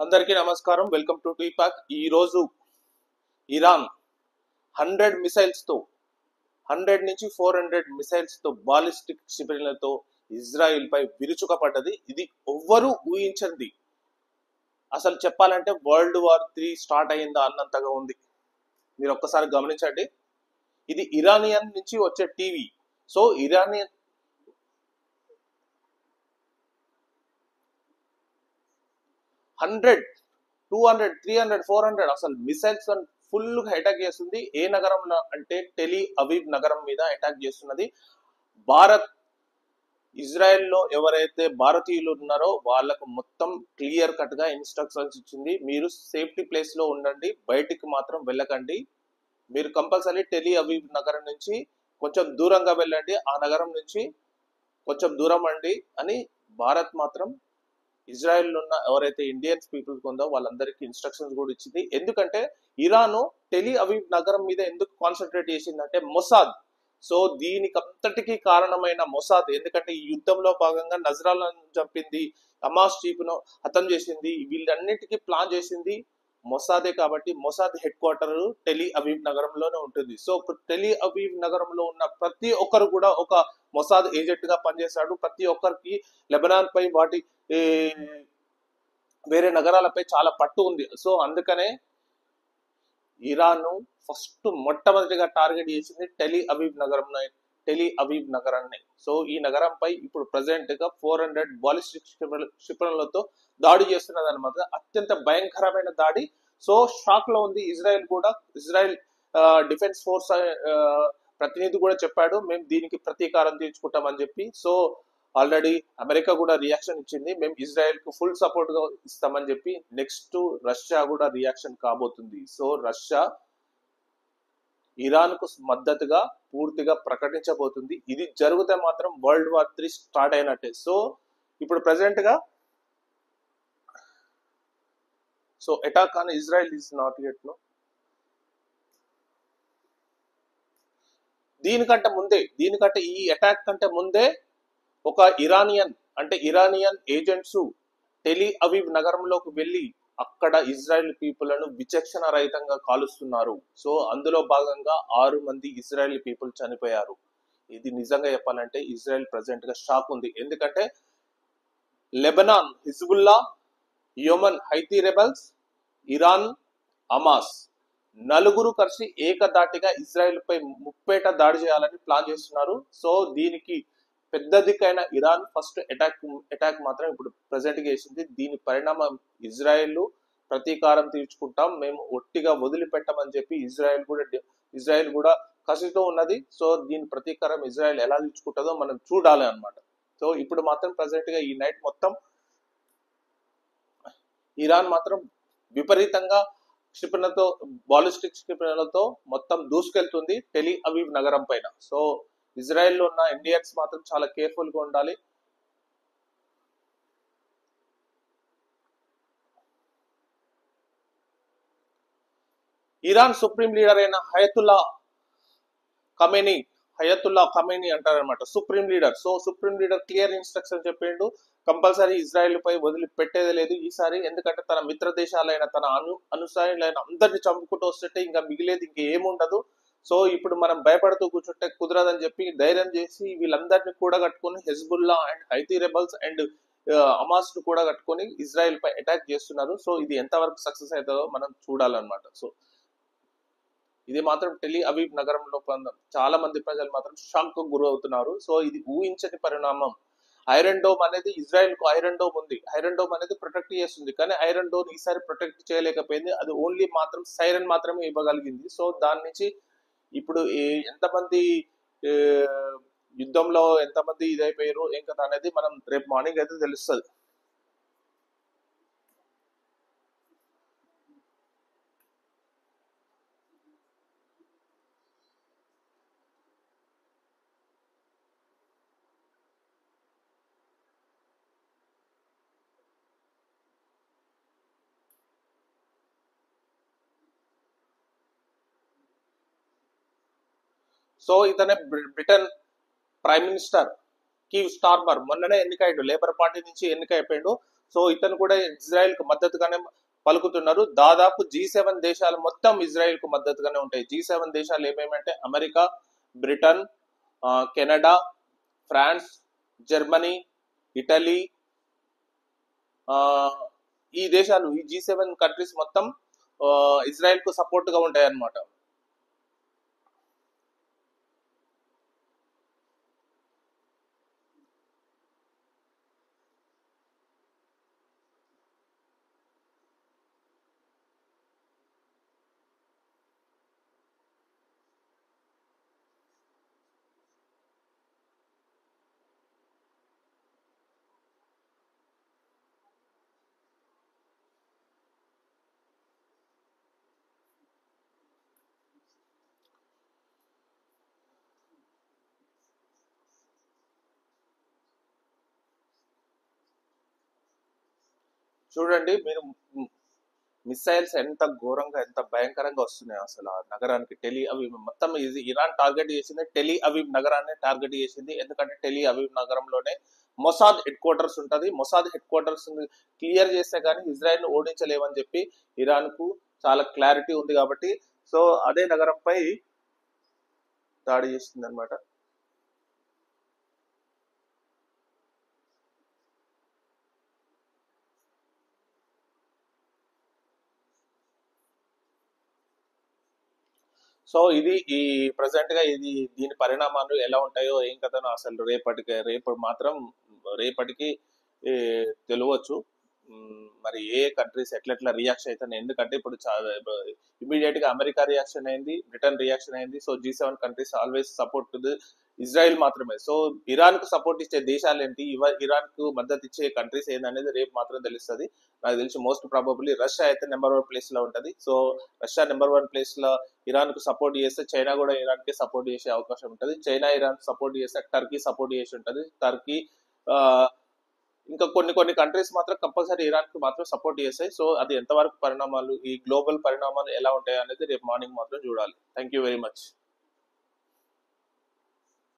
అందరికీ నమస్కారం. Welcome to టీపాక్. ఈ రోజు ఇరాన్ 100 మిసైల్స్ తో 100 నుంచి 400 మిసైల్స్ తో బాలిస్టిక్ క్షిపణులతో ఇజ్రాయిల్ పై విరుచుకపడ్డది. ఇది ఎవ్వరూ ఊహించండి. అసలు చెప్పాలంటే వరల్డ్ వార్ 3 స్టార్ట్ అయిందా అన్నంతగా ఉంది. మీరు ఒక్కసారి గమనించండి. ఇది ఇరానియన్ నుంచి వచ్చే టీవీ. సో ఇరానియన్ 100, 200, 300, 400 అసలు మిసైల్స్ ఫుల్ అటాక్ చేస్తుంది. ఏ నగరంలో అంటే టెలి అవీవ్ నగరం మీద అటాక్ చేస్తున్నది. భారత్ ఇజ్రాయెల్లో ఎవరైతే భారతీయులు ఉన్నారో వాళ్ళకు మొత్తం క్లియర్ కట్ గా ఇన్స్ట్రక్షన్స్ ఇచ్చింది. మీరు సేఫ్టీ ప్లేస్ లో ఉండండి, బయటికి మాత్రం వెళ్ళకండి. మీరు కంపల్సరీ టెలి అవీవ్ నగరం నుంచి కొంచెం దూరంగా వెళ్ళండి, ఆ నగరం నుంచి కొంచెం దూరం అండి అని భారత్ మాత్రం ఇజ్రాయెల్ ఉన్న ఎవరైతే ఇండియన్స్ పీపుల్స్ ఉందో వాళ్ళందరికీ ఇన్స్ట్రక్షన్స్ కూడా ఇచ్చింది. ఎందుకంటే ఇరాన్ టెలి అవీవ్ నగరం మీద ఎందుకు కాన్సన్ట్రేట్ చేసిందంటే మొసాద్. సో దీనికి అంతటికీ కారణమైన మొసాద్. ఎందుకంటే ఈ యుద్ధంలో భాగంగా నజరాలను చంపింది, హమాస్ చీఫ్ను హతం చేసింది, వీళ్ళన్నిటికీ ప్లాన్ చేసింది మొసాదే. కాబట్టి Mossad head quarter Tel Aviv నగరంలోనే ఉంటుంది. సో టెలి అవీవ్ నగరంలో ఉన్న ప్రతి ఒక్కరు కూడా ఒక మొసాద్ ఏజెంట్ గా పనిచేశాడు. ప్రతి ఒక్కరికి లెబనాన్ పై వాటి వేరే నగరాలపై చాలా పట్టు ఉంది. సో అందుకనే ఇరాన్ ఫస్ట్ మొట్టమొదటిగా టార్గెట్ చేసింది టెలి అవీవ్ నగరాన్ని. సో ఈ నగరంపై ఇప్పుడు ప్రెసెంట్ గా 400 బాలిస్టిక్ క్షిపణులతో దాడి చేస్తున్నది అనమాట. అత్యంత భయంకరమైన దాడి. సో షాక్ లో ఉంది ఇజ్రాయెల్ కూడా. ఇజ్రాయెల్ డిఫెన్స్ ఫోర్స్ ప్రతినిధి కూడా చెప్పాడు, మేము దీనికి ప్రతీకారం తీర్చుకుంటామని చెప్పి. సో ఆల్రెడీ అమెరికా కూడా రియాక్షన్ ఇచ్చింది, మేము ఇజ్రాయెల్ కు ఫుల్ సపోర్ట్ గా ఇస్తామని చెప్పి. నెక్స్ట్ రష్యా కూడా రియాక్షన్ కాబోతుంది. సో రష్యా ఇరాన్ కు మద్దతుగా పూర్తిగా ప్రకటించబోతుంది. ఇది జరిగితే మాత్రం వరల్డ్ వార్ 3 స్టార్ట్ అయినట్టే. సో ఇప్పుడు ప్రెసెంట్ గా so attack on Israel is not yet no. దీనికంటే ఈ అటాక్ కంటే ముందే ఒక ఇరానియన్ ఏజెంట్స్ టెలి అవీవ్ నగరంలోకి వెళ్లి అక్కడ ఇజ్రాయెల్ పీపుల్ను విచక్షణ రహితంగా కాలుస్తున్నారు. సో అందులో భాగంగా 6 మంది ఇజ్రాయెల్ పీపుల్ చనిపోయారు. ఇది నిజంగా చెప్పాలంటే ఇజ్రాయెల్ ప్రెసెంట్ గా షాక్ ఉంది. ఎందుకంటే Lebanon Hezbollah, Yemen Haiti rebels, Iran Hamas నలుగురు కలిసి ఏకదాటిగా ఇజ్రాయెల్ పై ముప్పేట దాడి చేయాలని ప్లాన్ చేస్తున్నారు. సో దీనికి పెద్ద దిక్కైన ఇరాన్ ఫస్ట్ అటాక్ మాత్రం ఇప్పుడు ప్రెసెంట్ గా చేసింది. దీని పరిణామం ఇజ్రాయెల్ ప్రతీకారం తీర్చుకుంటాం, మేము ఒట్టిగా వదిలిపెట్టమని చెప్పి ఇజ్రాయెల్ కూడా కసితో ఉన్నది. సో దీని ప్రతీకారం ఇజ్రాయెల్ ఎలా తీర్చుకుంటుందో మనం చూడాలి అన్నమాట. సో ఇప్పుడు మాత్రం ప్రెసెంట్ గా ఈ నైట్ మొత్తం ఇరాన్ మాత్రం విపరీతంగా బాలిస్టిక్ క్షిపణులతో మొత్తం దూసుకెళ్తుంది టెలి అవీవ్ నగరం పైన. సో ఇజ్రాయెల్ లో ఉన్న ఇండియన్స్ మాత్రం చాలా కేర్ఫుల్ గా ఉండాలి. ఇరాన్ సుప్రీం లీడర్ అయిన హయతుల్లా ఖమేనీ అంటారనమాట supreme leader. So supreme leader clear instruction చెప్పిండు, కంపల్సరీ ఇజ్రాయెల్ పై వదిలిపెట్టేది లేదు ఈసారి. ఎందుకంటే తన మిత్ర దేశాలైన తన అనుసారులైన అందరిని చంపుకుంటూ వస్తుంటే ఇంకా మిగిలేదు ఇంకేముండదు. సో ఇప్పుడు మనం భయపడుతూ కూర్చుంటే కుదరదని చెప్పి ధైర్యం చేసి వీళ్ళందరినీ కూడా కట్టుకుని Hezbollah and Haiti rebels and Hamas ను కూడా కట్టుకొని ఇజ్రాయెల్ పై అటాక్ చేస్తున్నారు. సో ఇది ఎంతవరకు సక్సెస్ అవుతుందో మనం చూడాలన్నమాట. సో ఇది మాత్రం టెలి అవీవ్ నగరంలో చాలా మంది ప్రజలు మాత్రం షాక్ కు గురవుతున్నారు. సో ఇది ఊహించని పరిణామం. ఐరన్ డోమ్ అనేది ఇజ్రాయెల్ కు ఐరన్ డోమ్ ఉంది, ఐరన్ డోమ్ అనేది ప్రొటెక్ట్ చేస్తుంది. కానీ ఐరన్ డోమ్ ఈసారి ప్రొటెక్ట్ చేయలేకపోయింది. అది ఓన్లీ మాత్రం సైరన్ మాత్రమే ఇవ్వగలిగింది. సో దాని నుంచి ఇప్పుడు ఎంతమంది యుద్ధంలో ఎంతమంది ఇదైపోయారు ఏం కదా అనేది మనం రేపు మార్నింగ్ అయితే తెలుస్తుంది. సో ఇతనే Britain prime minister Keir Starmer మొన్ననే ఎన్నికయ్యాడు, లేబర్ పార్టీ నుంచి ఎన్నికైపోయాడు. సో ఇతను కూడా ఇజ్రాయెల్ కు మద్దతుగానే పలుకుతున్నారు. దాదాపు G7 దేశాలు మొత్తం ఇజ్రాయెల్ కు మద్దతుగానే ఉంటాయి. G7 దేశాలు ఏమేమంటే America, Britain, Canada, France, Germany, Italy, ఈ దేశాలు, ఈ G7 కంట్రీస్ మొత్తం ఇజ్రాయెల్ కు సపోర్ట్ గా ఉంటాయి అన్నమాట. చూడండి మీరు, మిసైల్స్ ఎంత ఘోరంగా, ఎంత భయంకరంగా వస్తున్నాయి అసలు ఆ నగరానికి. టెలి అవీవ్ మొత్తం ఇది ఇరాన్ టార్గెట్ చేసింది, టెలి అవీవ్ నగరాన్ని టార్గెట్ చేసింది. ఎందుకంటే టెలి అవీవ్ నగరంలోనే మొసాద్ హెడ్ క్వార్టర్స్ ఉంటుంది. మొసాద్ హెడ్ క్వార్టర్స్ క్లియర్ చేస్తే కానీ ఇజ్రాయెల్ ను ఓడించలేమని చెప్పి ఇరాన్ కు చాలా క్లారిటీ ఉంది కాబట్టి, సో అదే నగరంపై దాడి చేస్తుంది అనమాట. సో ఇది ఈ ప్రజెంట్ గా ఇది దీని పరిణామాలు ఎలా ఉంటాయో ఏం కథనో అసలు రేపటికి ఈ, తెలియవచ్చు. మరి ఏ కంట్రీస్ ఎట్లెట్లా రియాక్షన్ అవుతాయి, ఎందుకంటే ఇప్పుడు ఇమీడియట్ గా అమెరికా రియాక్షన్ అయింది, బ్రిటన్ రియాక్షన్ అయింది. So G7 countries always support to Israel మాత్రమే. సో ఇరాన్ కు సపోర్ట్ ఇచ్చే దేశాలు ఏంటి, ఇరాన్ కు మద్దతు ఇచ్చే కంట్రీస్ ఏందనేది రేపు మాత్రం తెలుస్తుంది. నాకు తెలిసి మోస్ట్ ప్రాబబ్లీ రష్యా అయితే నెంబర్ 1 ప్లేస్ లో ఉంటది. సో రష్యా నెంబర్ 1 ప్లేస్ లో ఇరాన్ కు సపోర్ట్ చేస్తే, చైనా కూడా ఇరాన్ కి సపోర్ట్ చేసే అవకాశం ఉంటది. చైనా ఇరాన్ సపోర్ట్ చేస్తే టర్కీ సపోర్ట్ చేసి ఉంటది. టర్కీ ఆ, ఇంకా కొన్ని కొన్ని కంట్రీస్ మాత్రం కంపల్సరీ ఇరాన్ కు మాత్రం సపోర్ట్ చేస్తాయి. సో అది ఎంతవరకు పరిణామాలు, ఈ గ్లోబల్ పరిణామాలు ఎలా ఉంటాయి అనేది రేపు మార్నింగ్ మాత్రం చూడాలి. Thank you very much.